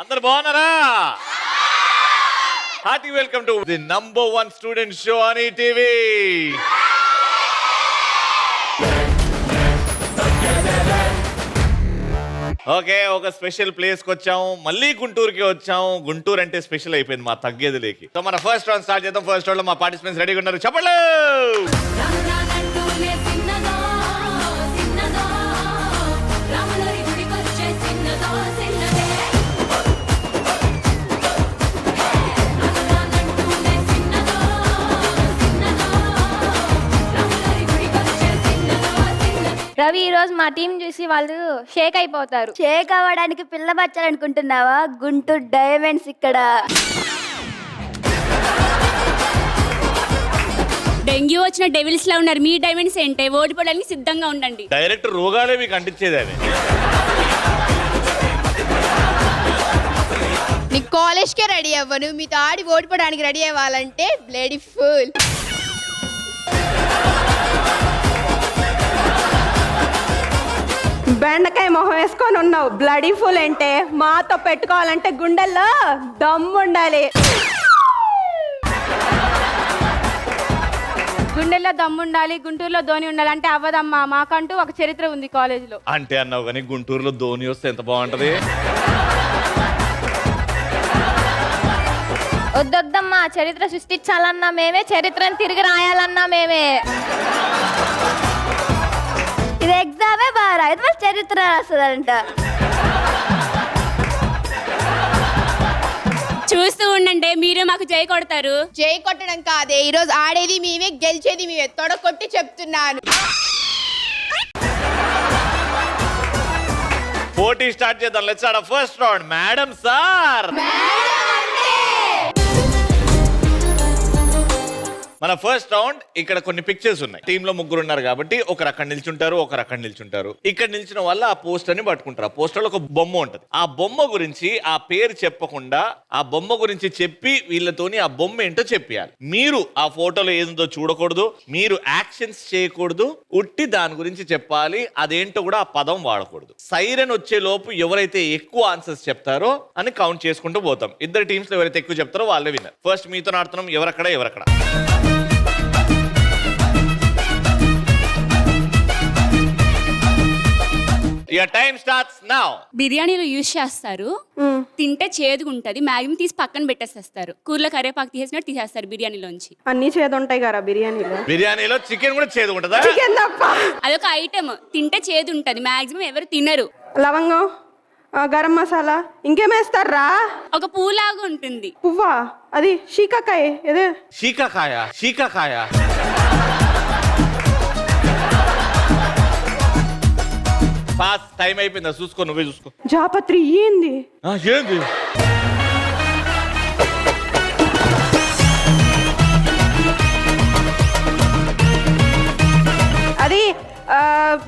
అందరు బాగున్నారా? Hearty welcome to the #1 student show on ETV. Okay, ఒక స్పెషల్ ప్లేస్ కి వచ్చాము, మళ్ళీ గుంటూరుకి వచ్చాము. గుంటూరు అంటే స్పెషల్ అయిపోయింది మా తగ్గేదిలేకి. సో మన ఫస్ట్ రౌండ్ స్టార్ట్ చేద్దాం. ఫస్ట్ రౌండ్ లో మా పార్టిసిపెంట్స్ రెడీగా ఉన్నారు, చెప్పండి. రవి, ఈ రోజు మా టీం చూసి వాళ్ళు షేక్ అయిపోతారు. షేక్ అవ్వడానికి పిల్ల బచ్చాలనుకుంటున్నావా? గుంటూరు డైమండ్స్ ఇక్కడ. డెంగ్యూ వచ్చిన డెవిల్స్ లా ఉన్నారు. మీ డైమండ్స్ ఏంటే? ఓడిపోవడానికి సిద్ధంగా ఉండండి. డైరెక్ట్ రోగాలే మీకు అంటించేది అవి. నీ కాలేజ్కే రెడీ అవ్వను, మీతో ఆడి ఓడిపోవడానికి రెడీ అవ్వాలంటే బ్లడీ ఫుల్. బెండకాయ మొహం వేసుకొని ఉన్నావు. బ్లడీ ఫుల్ అంటే మాతో పెట్టుకోవాలంటే గుండెల్లో దమ్ము ఉండాలి. గుండెల్లో దమ్ముండాలి, గుంటూరులో ధోని ఉండాలి అంటే అవ్వదమ్మా. మాకంటూ ఒక చరిత్ర ఉంది కాలేజీలో. అంటే అన్నావు కానీ గుంటూరులో ధోని వస్తే ఎంత బాగుంటది. వద్దొద్దమ్మా, చరిత్ర సృష్టించాలన్నా మేమే, చరిత్రను తిరిగి రాయాలన్నా మేమే. ఇది ఎగ్జామే బాగా రాయదు, మరి చరిత్ర రాస్తుందంట. చూస్తూ ఉండండి, మీరే మాకు జై కొడతారు. జై కొట్టడం కాదే, ఈరోజు ఆడేది మేమే, గెలిచేది మేమే. తొడకొట్టి చెప్తున్నాను. పోటీ స్టార్ట్ చేద్దాం. Let's start first round. Madam sir, మన ఫస్ట్ రౌండ్ ఇక్కడ కొన్ని పిక్చర్స్ ఉన్నాయి. టీమ్ లో ముగ్గురు ఉన్నారు కాబట్టి ఒకరు అక్కడ నిల్చుంటారు, ఒకరు అక్కడ నిల్చుంటారు. ఇక్కడ నిల్చిన వల్ల ఆ పోస్టర్ ని పట్టుకుంటారు. ఆ పోస్టర్ లో ఒక బొమ్మ ఉంటది. ఆ బొమ్మ గురించి ఆ పేరు చెప్పకుండా ఆ బొమ్మ గురించి చెప్పి వీళ్ళతోని ఆ బొమ్మ ఏంటో చెప్పాలి. మీరు ఆ ఫోటోలో ఏదో చూడకూడదు, మీరు యాక్షన్స్ చేయకూడదు, ఉట్టి దాని గురించి చెప్పాలి. అదేంటో కూడా ఆ పదం వాడకూడదు. సైరన్ వచ్చే లోపు ఎవరైతే ఎక్కువ ఆన్సర్స్ చెప్తారో అని కౌంట్ చేసుకుంటూ పోతాం. ఇద్దరు టీమ్స్ లో ఎవరైతే ఎక్కువ చెప్తారో వాళ్ళే విన్నర్. ఫస్ట్ మీతో ఆడుతున్నాం, ఎవరక్కడ. Your time starts now. బిర్యానీలో యూజ్ చేస్తారు, తింటే చేదుగా ఉంటది. మ్యాగ్జిమం తీసి పక్కన పెట్టేసేస్తారు. కూరలో కరివేపాకు తీసేసినట్టు తీసేస్తారు బిర్యానీలోంచి. అన్ని చేదు ఉంటాయి కదా బిర్యానీలో. బిర్యానీలో చికెన్ కూడా చేదు ఉంటదా? చికెన్ తప్ప అదొక ఐటమ్, తింటే చేదు ఉంటది. మ్యాక్సిమం ఎవరు తినరు. లవంగం, గరం మసాలా, ఇంకేమేస్తారా? ఒక పూలాగా ఉంటుంది. పువ్వా? అది షీకాకాయ. ఏదే షీకాకాయ. పాస్, టైం అయిపోయిందా? చూసుకో, నువ్వే చూసుకో. జాపత్రి ఏంది? ఏంది? అది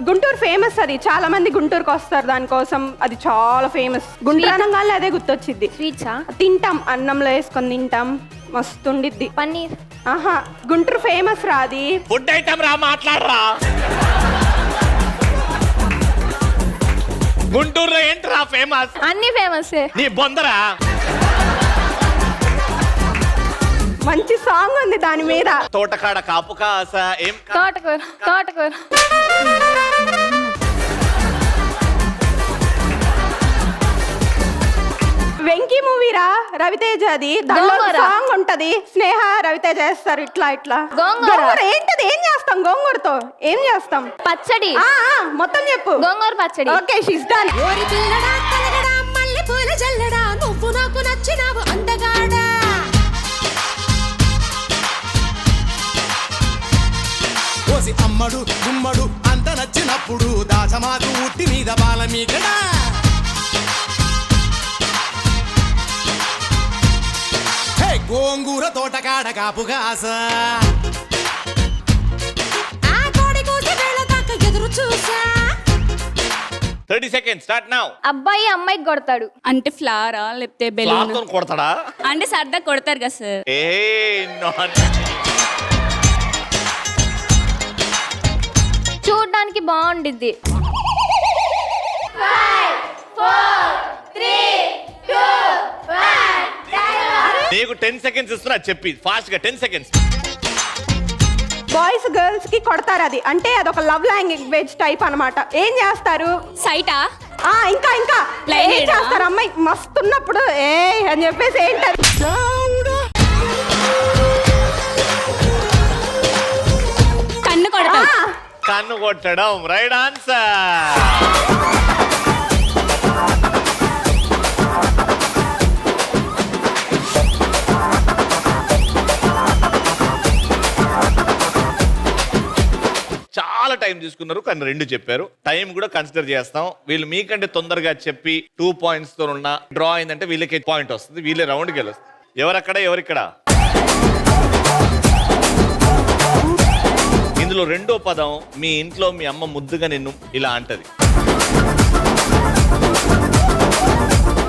గుంటూరు ఫేమస్. అది చాలా మంది గుంటూరుకి వస్తారు దానికోసం. అది చాలా ఫేమస్. గుంటూరు అనగానే అదే గుర్తొచ్చింది. స్వీట్సా? తింటాం, అన్నంలో వేసుకొని తింటాం, మస్తు ఉండిద్ది. పన్నీర్. ఆహా, గుంటూరు ఫేమస్ రా అది. ఫుడ్ ఐటమ్ రా, మాట్లాడరా. గుంటూరులో ఏంట్రా ఫేమస్? అన్ని ఫేమస్. నీ బొందరా. మంచి సాంగ్ ఉంది దాని మీద. తోటకాడ కాపు కాస ఏం తోటకూర. వెంకీ మూవీరా, రవితేజ. అది దానిలో సాంగ్ ఉంటది. స్నేహ రవితేజ చేస్తారు ఇట్లా. గోంగూర ఏంటది? ఏం చేస్తాం గోంగూరతో? ఏం చేస్తాం? పచ్చడి. మొత్తం చెప్పు. గోంగూర పచ్చడి. Okay, she's done. నువ్వు నాకు నచ్చినావు అందగాడా. అమ్మడు గుమ్మడు అంత నచ్చినప్పుడు దాచమాకు ఉట్టి మీద బాల మీకడా. గోంగూర తోటకాడ కాపు కాస. ఆ కోడి కూసి వేళ దాకా ఎదురు చూసా. 30 seconds స్టార్ట్ నౌ. అబ్బాయి అమ్మాయికి కొడతాడు. అంటే ఫ్లవరా లేకపోతే బెలూన్ ఫ్లాతో కొడతాడా? అంటే సరదా కొడతారు కదా సార్. చూడడానికి బాగుండిద్ది. నీకు 10 seconds ఇస్తున్నా చెప్పి ఫాస్ట్ గా 10 seconds. బాయ్స్ గర్ల్స్ కి కొడతారు అది. అంటే అదొక లవ్ లాంగ్వేజ్ టైప్ అన్నమాట. ఏం చేస్తారు? సైటా? ఇంకా ఇంకా Line ఏం ఏనా? చేస్తారు? అమ్మాయి మస్తున్నప్పుడు ఏ అని చెప్పేసి ఏంటది? కన్ను కొడతారు. కన్ను కొట్టడం రైట్ ఆన్సర్. చాలా టైం తీసుకున్నారు కానీ 2 చెప్పారు. టైం కూడా కన్సిడర్ చేస్తాం. వీళ్ళు మీకంటే తొందరగా చెప్పి 2 points తో ఉన్న డ్రా అయిందంటే వీళ్ళకి పాయింట్ వస్తుంది. వీళ్ళే రౌండ్కి వెళ్ళొస్తుంది. ఎవరక్కడ ఎవరిక్కడ? ఇందులో రెండో పదం మీ ఇంట్లో మీ అమ్మ ముద్దుగా నిన్ను ఇలా అంటది.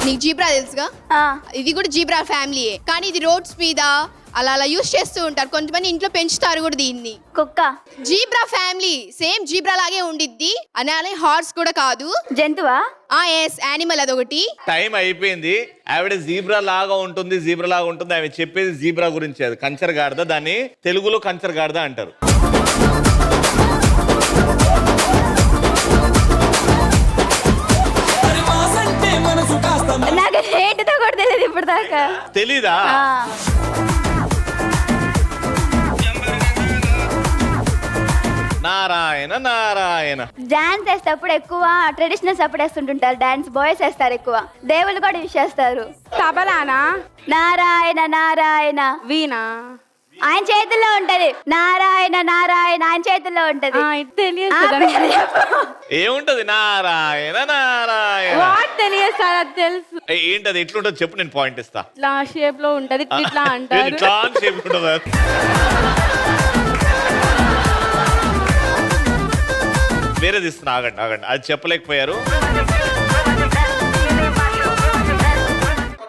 నీకు జీబ్రా తెలుసుగా? ఇది కూడా జీబ్రా ఫ్యామిలీయే, కానీ ఇది రోడ్స్ మీద అలా అలా యూస్ చేస్తూ ఉంటారు. కొంతమంది ఇంట్లో పెంచుతారు కూడా దీన్ని. కుక్క. జీబ్రా ఫ్యామిలీ సేమ్ జీబ్రా లాగే ఉండిద్ది. అనాలి హార్స్ కూడా కాదు. జంతువా? ఎస్, యానిమల్ అదొకటి. టైం అయిపోయింది. ఆవిడ జీబ్రా లాగా ఉంటుంది, జీబ్రా లాగా ఉంటుంది. ఆమె చెప్పేది జీబ్రా గురించి. అది కంచర్ గాడిద. దాన్ని తెలుగులో కంచర్ గాడిద అంటారు. నాకు ఏంటితో కూడా తెలియదు ఇప్పుడు దాకా. తెలీదా? నారాయణ నారాయణ. డాన్స్ వేసేటప్పుడు ఎక్కువ ట్రెడిషనల్స్ అప్పుడు వేస్తుంటుంటారు. డాన్స్ బాయ్స్ వేస్తారు ఎక్కువ. దేవుళ్ళు కూడా యూస్ చేస్తారు. తబలానా? నారాయణ నారాయణ. వీణా? ఆయన చేతుల్లో ఉంటది. నారాయణ నారాయణ ఆయన చేతుల్లో ఉంటది. ఇది తెలియదు ఆ కదా. పేరు చెప్పు. ఏముంటది? నారాయణ నారాయణ. వాట్ తెలియదు సార్, అది తెలుసు. ఏంటది? ఎట్లుంటది చెప్పు, నేను పాయింట్ ఇస్తా. ఇట్లా షేప్ లో ఉంటది, ఇట్లా అంటారు. ఇట్లా shape ఉంటదా? వేరేది ఇస్తున్నా, ఆగండి ఆగండి. అది చెప్పలేకపోయారు.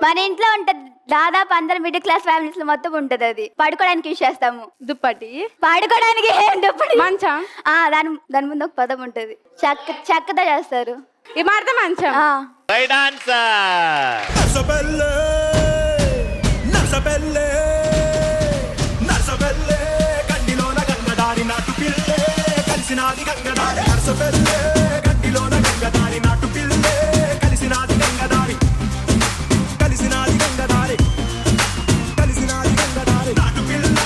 మన ఇంట్లో ఉంటది. దాదాపు అందరు మిడిల్ క్లాస్ ఫ్యామిలీస్ లో మొత్తం ఉంటది. అది పడుకోవడానికి యూస్ చేస్తాము. దుప్పటి? పడుకోవడానికి ఏం దుప్పటి? మంచం? దాని ముందు ఒక పదం ఉంటది. చెక్కతో చేస్తారు. ఈ మాట మంచం. Right answer. నర్సబెల్లే నర్సబెల్లే నర్సబెల్లే గండిలోన గంగదారి నాటు పిల్లే కలిసినాది గంగదారి. నర్సబెల్లే గండిలోన గంగదారి నాటు పిల్లే కలిసినాది గంగదారి. కలిసినాది గంగదారి. కలిసినాది గంగదారి. నాటు పిల్ల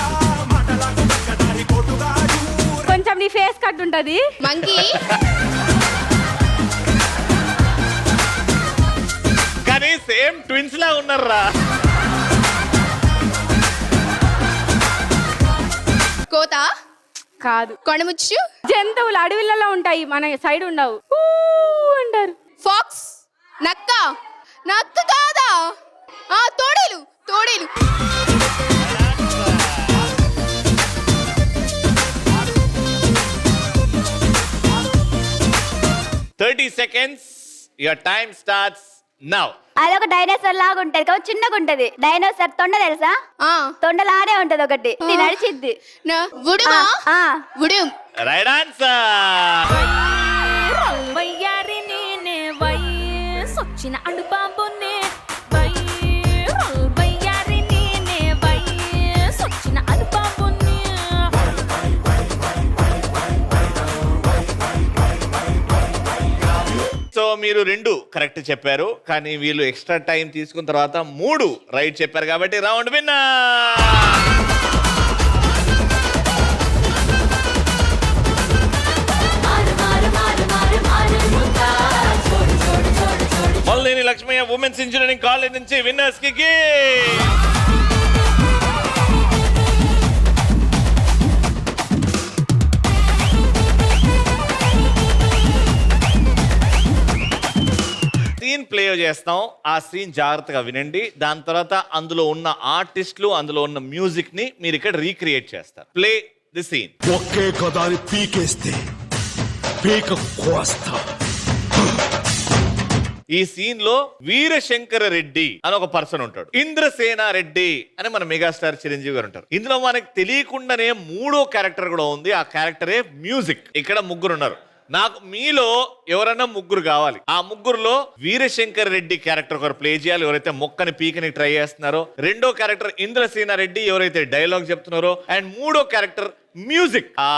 మాటలకు గంగదారి కోటుగాడు. కొంచెం నీ ఫేస్ కట్ ఉంటది. మంకీ. కానీ సేమ్ ట్విన్స్ లా ఉన్నారా? కోత కాదు. కొండముచ్చు. జంతువులు అడవిలలో ఉంటాయి, మన సైడ్ ఉండవు. ఊ అంటారు. ఫాక్స్. నక్క. నక్క కాదా? తోడేలు. తోడేలు. Thirty seconds. Your time starts now. అదొక డైనోసార్ లాగా ఉంటది కాబట్టి చిన్నగా ఉంటది. డైనోసార్ తొండ తెలుసా? తొండలానే ఉంటది ఒకటి. ఇది నడిచిద్ది. ఉడుమా? ఉడుం. Right answer. వయ్యారి నేనే వయసొచ్చిన అడుబాబునే వయ్యారి నేనే వయసొచ్చిన అడుబాబునే. సో మీరు 2 కరెక్ట్ చెప్పారు, కానీ వీళ్ళు ఎక్స్ట్రా టైం తీసుకున్న తర్వాత 3 రైట్ చెప్పారు కాబట్టి round winner. Malleni Lakshmaiah women's engineering college నుంచి విన్నర్స్ కి సీన్ ప్లే చేస్తాం. ఆ సీన్ జాగ్రత్తగా వినండి. దాని తర్వాత అందులో ఉన్న ఆర్టిస్టులు, అందులో ఉన్న మ్యూజిక్ ని మీరు ఇక్కడ రీక్రియేట్ చేస్తారు. Play the scene. ఒకే కదాని పీకేస్తే పీక కోస్తా. ఈ సీన్ లో వీరశంకర రెడ్డి అని ఒక పర్సన్ ఉంటాడు, ఇంద్రసేన రెడ్డి అని మన మెగాస్టార్ చిరంజీవి గారు ఉంటారు. ఇందులో మనకి తెలియకుండానే మూడో క్యారెక్టర్ కూడా ఉంది. ఆ క్యారెక్టరే మ్యూజిక్. ఇక్కడ ముగ్గురు ఉన్నారు. నాకు మీలో ఎవరన్నా ముగ్గురు కావాలి. ఆ ముగ్గురులో వీరశంకర్ రెడ్డి క్యారెక్టర్ ఒకరు ప్లే చేయాలి, ఎవరైతే మొక్కని పీకని ట్రై చేస్తున్నారో. రెండో క్యారెక్టర్ ఇంద్రసేన రెడ్డి, ఎవరైతే డైలాగ్ చెప్తున్నారో. అండ్ మూడో క్యారెక్టర్ మ్యూజిక్, ఆ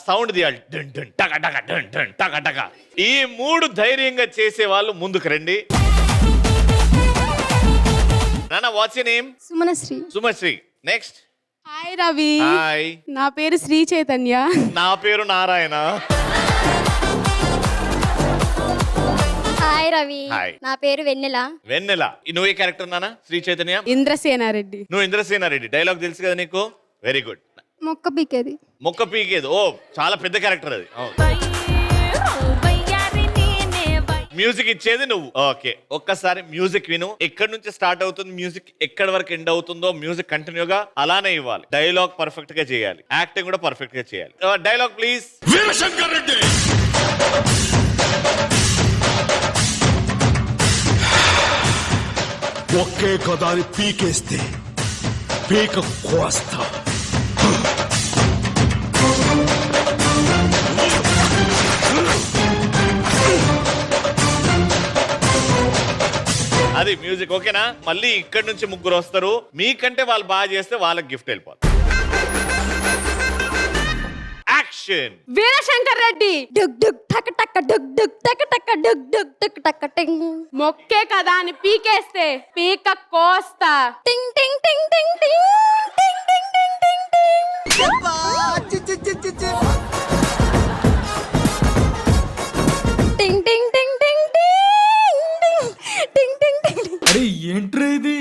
సౌండ్ తీయాలి, డన్ డన్ టక టక డన్ డన్ టక టక. ఈ మూడు ధైర్యంగా చేసే వాళ్ళు ముందుకు రండి. నాన్న, what's your name? Sumanasri. Sumasri. Next. Hi Ravi. Hi. నా పేరు శ్రీ చైతన్య. నా పేరు నారాయణ. హాయ్ రవి. హాయ్. నా పేరు వెన్నెల. వెన్నెల. నువ్వే క్యారెక్టర్ నాన్న? శ్రీ చైతన్య. ఇంద్రసేనారెడ్డి. నువ్వు ఇంద్రసేన రెడ్డి. డైలాగ్ తెలుసు కదా నీకు? Very good. మొక్క పీకేది. మొక్క పీకేది. ఓ, చాలా పెద్ద క్యారెక్టర్ అది. వయ్యారి నేనే వై మ్యూజిక్ ఇచ్చేది నువ్వు. ఓకే, ఒక్కసారి మ్యూజిక్ విను. ఎక్కడి నుంచి స్టార్ట్ అవుతుంది మ్యూజిక్, ఎక్కడి వరకు ఎండ్ అవుతుందో మ్యూజిక్ కంటిన్యూగా అలానే ఇవ్వాలి. డైలాగ్ పర్ఫెక్ట్ గా చేయాలి, యాక్టింగ్ కూడా పర్ఫెక్ట్ గా చేయాలి. Dialogue please. వీరశంకర్ రెడ్డి ఒకే కదాని పీకేస్తే పీక కోస్తా. అది మ్యూజిక్. ఓకేనా? మళ్ళీ ఇక్కడి నుంచి ముగ్గురు వస్తారు. మీకంటే వాళ్ళు బాగా చేస్తే వాళ్ళకి గిఫ్ట్ వెళ్ళిపోతుంది. Action. Veerashankar Reddy. Duc Duc టక టక డుక్ డుక్ టక టక డుక్ డుక్ టక టక టింగ్. మొక్కే కదా అని పీకేస్తే పీక కోస్తా. టింగ్ టింగ్ టింగ్ టింగ్ టింగ్ టింగ్ టింగ్ టింగ్ టింగ్ టింగ్. టింగ్ టింగ్ టింగ్ టింగ్ టింగ్ టింగ్ టింగ్ టింగ్. అరే ఏంట్రా ఇది?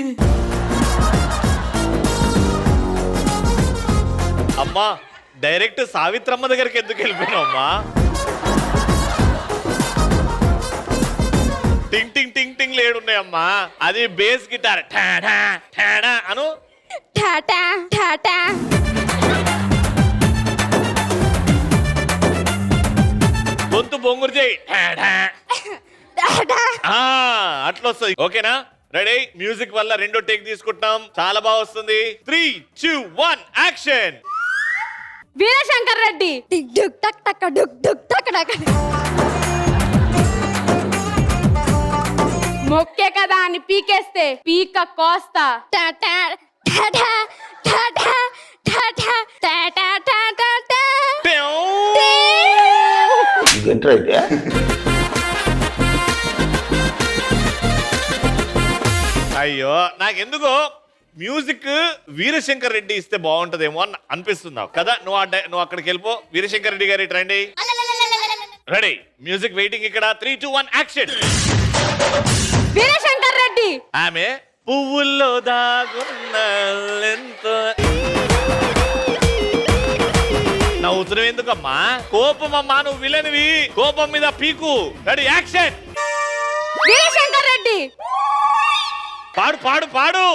అమ్మా, డైరెక్ట్ సావిత్రమ్మ దగ్గరికి ఎందుకు వెళ్ళిపోయినావు అమ్మా? టింగ్ టింగ్ టింగ్ టింగ్ లేడున్నాయమ్మా. అది బేస్ గిటార్. ఠాడా ఠాడా అను. టాటా టాటా. గొంతు బొంగురు చేయి. ఠాడా. టాటా. అట్లా వస్తుంది. ఓకేనా? రెడీ? మ్యూజిక్ వల్ల రెండో టేక్ తీసుకుంటాం. చాలా బాగా వస్తుంది. 3, 2, 1 action. Veerashankar Reddy. Tick Duc టక్ టక డుక్ డుక్ టక టక. మొక్కే కదా అని పీకేస్తే పీక కోస్తా. టాటా టాటా టాటా టాటా టాటా టాటా టా. అయ్యో, నాకెందుకో మ్యూజిక్ వీరశంకర్ రెడ్డి ఇస్తే బాగుంటదేమో అని అనిపిస్తుంది నాకు కదా. నువ్వు అక్కడికి వెళ్ళిపో. వీరశంకర్ రెడ్డి గారి రండి. రెడీ? మ్యూజిక్ వెయిటింగ్ ఇక్కడ. 3, 2, 1 యాక్షన్. వీరశంకర్ రెడ్డి. ఆమె పువ్వుల్లో దాగున్న నవ్వుతున్నావు ఎందుకమ్మా? కోపం అమ్మా, నువ్వు విలనివి. కోపం మీద పీకు. Ready action. వీరశంకర్ రెడ్డి. పాడు పాడు పాడు.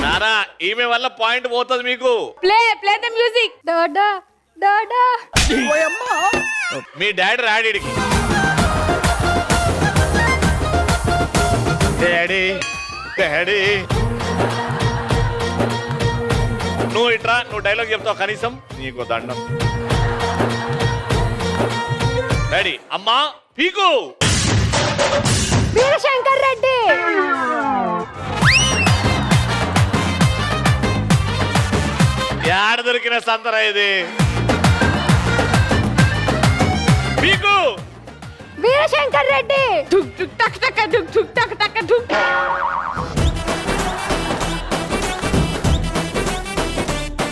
నానా, ఈమె వల్ల పాయింట్ పోతుంది మీకు. Play the music. డాడా డాడా. మీ డాడీ రాడికి. Daddy daddy. నువ్వు ఇట్రా, నువ్వు డైలాగ్ చెప్తావు కనీసం. నీకు దండం. రెడీ? అమ్మా పీకు. వీరశంకర్ రెడ్డి. యాడ దొరికిన సంతర ఇది? పీకు. వీరశంకర్ రెడ్డి. డుక్ డుక్ టక్ టక్ డుక్ డుక్ టక్ టక్ డుక్.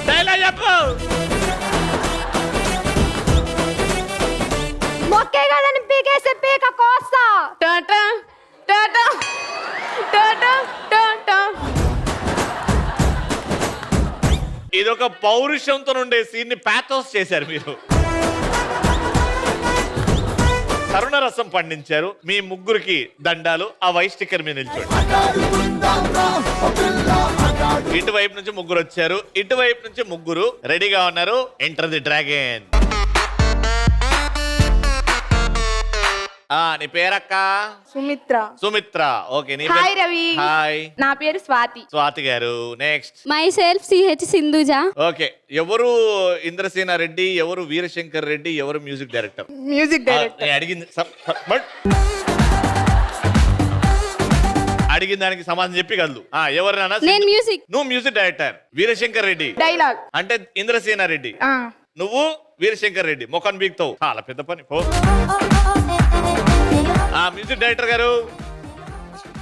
డైలాగ్ చెప్పు. మొక్కే కదని పీకేస్తే పీక కోస్తా. టాటా టాటా టాటా టాటా. ఇదొక పౌరుషంతో ఉండే సీన్ ని పాథోస్ చేశారు మీరు. తరుణ రసం పండించారు. మీ ముగ్గురికి దండాలు. ఆ వైట్ స్టిక్కర్ మీద నిల్చోండి. ఇటువైపు నుంచి ముగ్గురు వచ్చారు, ఇటువైపు నుంచి ముగ్గురు రెడీగా ఉన్నారు. Enter the dragon. నీ పేరక్క? సుమిత్ర. సుమిత్ర. ఓకే, నీ హాయ్ రవి. హాయ్. నా పేరు స్వాతి. స్వాతి గారు. Next. My self CH Sindhuja. Okay, ఎవరు ఇంద్రసేన రెడ్డి, ఎవరు వీరశంకర్ రెడ్డి, ఎవరు మ్యూజిక్ డైరెక్టర్? Music director. అడిగింది అడిగిన దానికి సమాధానం చెప్పి కదలు. ఎవరు? నేను మ్యూజిక్. నువ్వు music director. Veerashankar Reddy dialogue అంటే ఇంద్రసేన రెడ్డి. నువ్వు వీరశంకర్ రెడ్డి. మొఖన్ బీక్తావు, చాలా పెద్ద పని. పో. మ్యూజిక్ డైరెక్టర్ గారు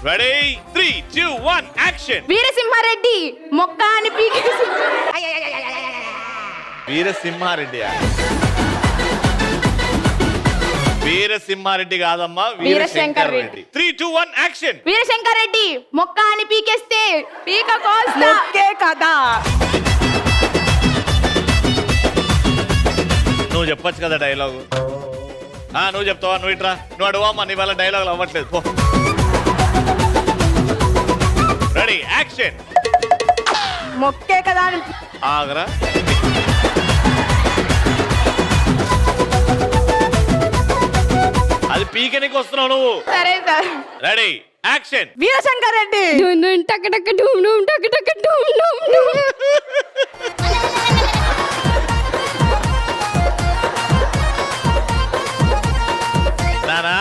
రెడీ? 3, 2, 1 యాక్షన్. వీరసింహారెడ్డి మొక్క అని పీకేసి. వీరసింహారెడ్డి. వీరసింహారెడ్డి కాదమ్మా, వీరశంకర్ రెడ్డి. 3, 2, 1 యాక్షన్. వీరశంకర్ రెడ్డి మొక్క అని పీకేస్తే పీక కోస్తా. మొక్కే కదా. నువ్వు చెప్పొచ్చు కదా డైలాగు. నువ్వు చెప్తావా? నువ్వు ఇట్రా, నువ్వు అడవమ్మా. నీ వల్ల డైలాగులు అవ్వట్లేదు. పో. Ready action. మొక్కే కదా అని. ఆగరా. అది పీకనికి వస్తున్నావు నువ్వు. సరే sir. Ready action. Veerashankar Reddy టక్ టక్ డూమ్ డూమ్ టక్ టక్ డూమ్ డూమ్ డూమ్. నానా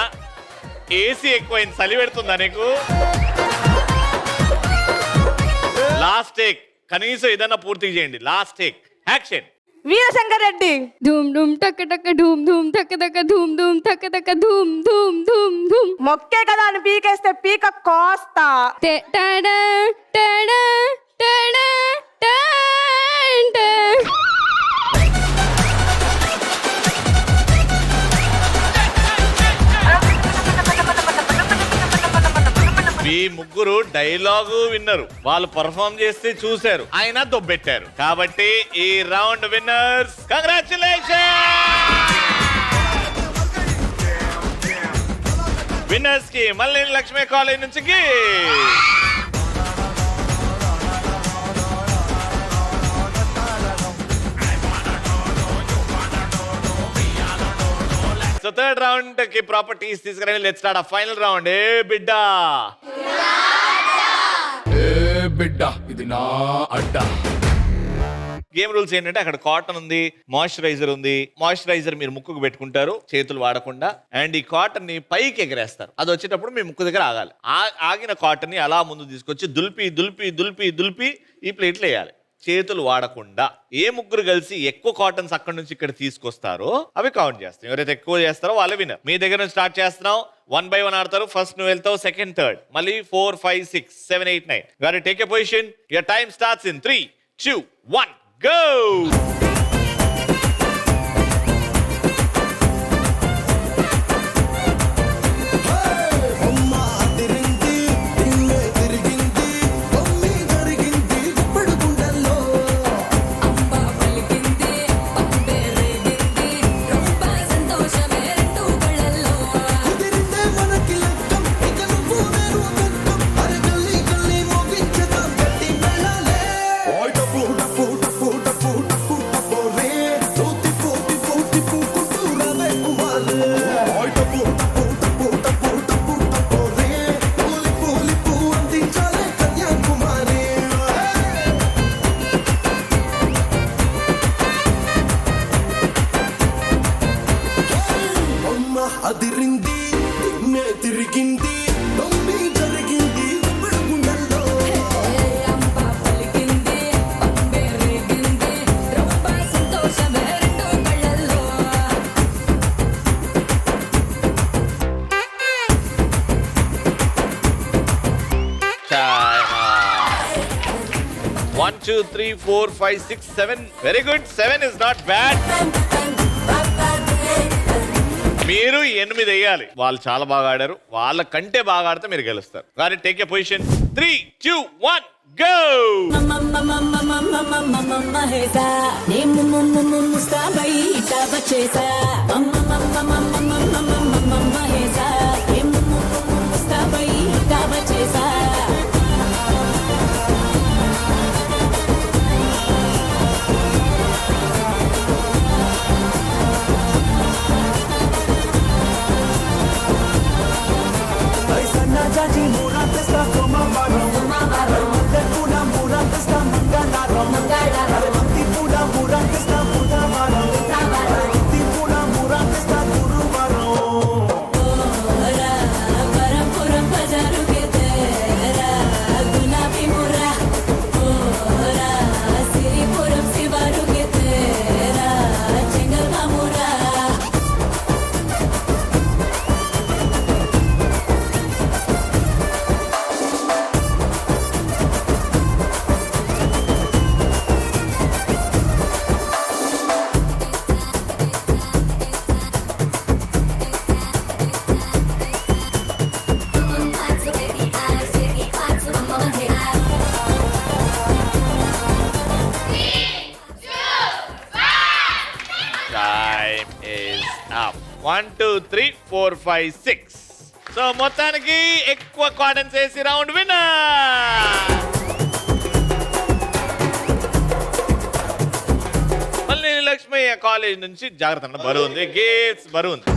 ఏసీ ఎక్కువైంది, చలి పెడుతుందా నీకు? లాస్ట్ టేక్, కనీసం ఏదన్నా పూర్తి చేయండి. Last take action. Veerashankar Reddy ధూమ్ ధూమ్ టక్ టక్ ధూమ్ ధూమ్ టక్ టక్ ధూమ్ ధూమ్ టక్ టక్ ధూమ్ ధూమ్ ధూమ్ ధూమ్. మొక్కే కదా అని పీకేస్తే పీక కోస్తా. టడా టడా టడా టంట. మీ ముగ్గురు డైలాగు విన్నరు, వాళ్ళు పర్ఫామ్ చేస్తే చూశారు, ఆయన దొబ్బెట్టారు. కాబట్టి ఈ రౌండ్ విన్నర్స్, కంగ్రాచులేషన్. విన్నర్స్ కి మళ్ళీ లక్ష్మీ కాలేజ్ నుంచి సో థర్డ్ రౌండ్ కి ప్రాపర్టీస్ తీసుకురండి. లెట్స్ స్టార్ట్ ఆ ఫైనల్ రౌండ్. ఏ బిడ్డా ఇది నా అడ్డా. గేమ్ రూల్స్ ఏంటంటే అక్కడ కాటన్ ఉంది, మాయిశ్చరైజర్ ఉంది. మాయిశ్చరైజర్ మీరు ముక్కుకు పెట్టుకుంటారు చేతులు వాడకుండా, అండ్ ఈ కాటన్ ని పైకి ఎగరేస్తారు. అది వచ్చేటప్పుడు మీ ముక్కు దగ్గర ఆగాలి. ఆగిన కాటన్ ని అలా ముందు తీసుకొచ్చి దులిపి దులిపి దులిపి దులిపి ఈ ప్లేట్లు వేయాలి చేతులు వాడకుండా. ఏ ముగ్గురు కలిసి ఎక్కువ కాటన్స్ అక్కడ నుంచి ఇక్కడ తీసుకొస్తారో అవి కౌంట్ చేస్తాం. ఎవరైతే ఎక్కువ చేస్తారో వాళ్ళే విన్నర్. మీ దగ్గర నుంచి స్టార్ట్ చేస్తున్నాం. 1 by 1 ఆడతారు. ఫస్ట్ నువ్వు వెళ్తావు, సెకండ్, థర్డ్, మళ్ళీ 4, 5, 6, 7, 8, 9. గారు take a position. Your time starts in 3, 2, 1 go. అదిరింది తిరిగింది జరిగింది One, 2, 3, 4, 5, 6, 7. Very good. 7 is not bad. మీరు 8 వేయాలి. వాళ్ళు చాలా బాగా ఆడారు. వాళ్ళ కంటే బాగా ఆడితే మీరు గెలుస్తారు. కానీ take a position. 3, 2, 1 go. 1 2 3 4 5 6. So మొత్తానికి ఎక్కువ కాయిన్స్ వేసి రౌండ్ విన్నర్. మళ్ళీ లక్ష్మి కాలేజ్ నుంచి జాగ్రత్త అన్న, బరువు ఉంది, గేట్స్ బరువు ఉంది.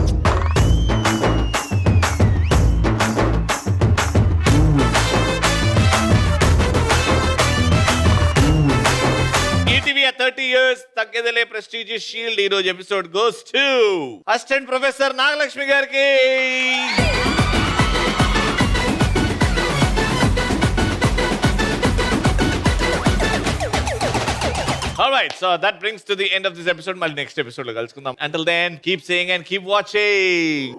ఈటీవీ 30 years తగ్గేదలే ప్రెస్టీజియస్ షీల్డ్. ఈ రోజు episode goes to assistant professor Nagalakshmi గారికి. Alright, so that brings to the end of this episode. మళ్ళీ నెక్స్ట్ ఎపిసోడ్ లో కలుసుకుందాం. Until then, keep saying and keep watching.